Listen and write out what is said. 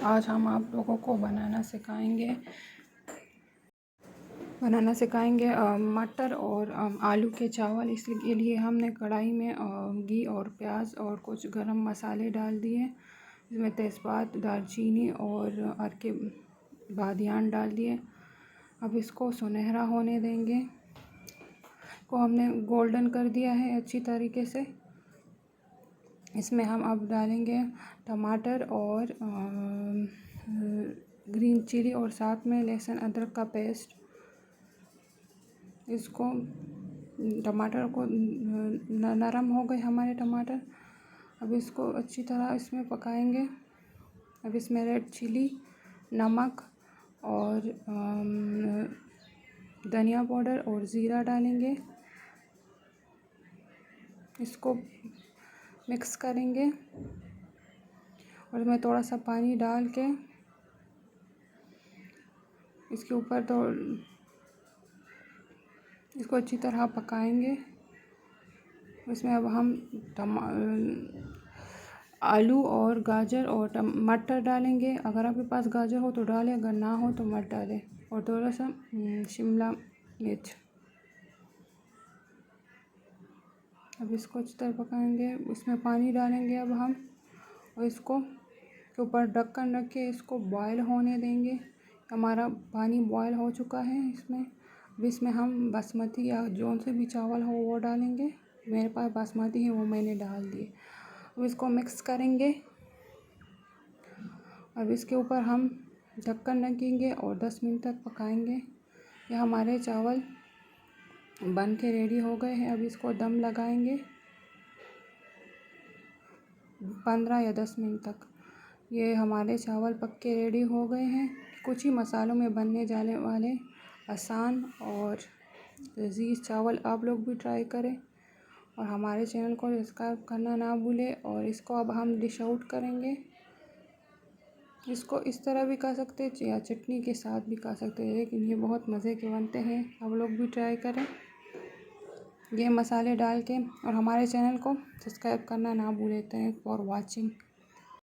आज हम आप लोगों को बनाना सिखाएंगे मटर और आलू के चावल। इसके लिए हमने कढ़ाई में घी और प्याज और कुछ गरम मसाले डाल दिए। इसमें तेज़पात, दालचीनी और अर्के बादियान डाल दिए। अब इसको सुनहरा होने देंगे। को हमने गोल्डन कर दिया है अच्छी तरीके से। इसमें हम अब डालेंगे टमाटर और ग्रीन चिली और साथ में लहसुन अदरक का पेस्ट। इसको टमाटर को नरम हो गए हमारे टमाटर। अब इसको अच्छी तरह इसमें पकाएंगे। अब इसमें रेड चिली, नमक और धनिया पाउडर और ज़ीरा डालेंगे। इसको मिक्स करेंगे और इसमें थोड़ा सा पानी डाल के इसके ऊपर तो इसको अच्छी तरह पकाएंगे। इसमें अब हम आलू और गाजर और मटर डालेंगे। अगर आपके पास गाजर हो तो डालें, अगर ना हो तो मत डालें। और थोड़ा सा शिमला मिर्च। अब इसको अच्छी तरह पकाएंगे। इसमें पानी डालेंगे अब हम और इसको के ऊपर ढक्कन रख के इसको बॉयल होने देंगे। हमारा पानी बॉयल हो चुका है। अब इसमें हम बासमती या जौन से भी चावल हो वो डालेंगे। मेरे पास बासमती है, वो मैंने डाल दिए। अब इसको मिक्स करेंगे। अब इसके ऊपर हम ढक्कन रखेंगे और 10 मिनट तक पकाएंगे। ये हमारे चावल बन के रेडी हो गए हैं। अब इसको दम लगाएंगे 15 या 10 मिनट तक। ये हमारे चावल पक के रेडी हो गए हैं। कुछ ही मसालों में बनने जाने वाले आसान और लजीज चावल आप लोग भी ट्राई करें और हमारे चैनल को सब्सक्राइब करना ना भूलें। और इसको अब हम डिश आउट करेंगे। इसको इस तरह भी खा सकते हैं या चटनी के साथ भी खा सकते हैं, लेकिन ये बहुत मज़े के बनते हैं। आप लोग भी ट्राई करें ये मसाले डाल के। और हमारे चैनल को सब्सक्राइब करना ना भूलें। Thanks for watching.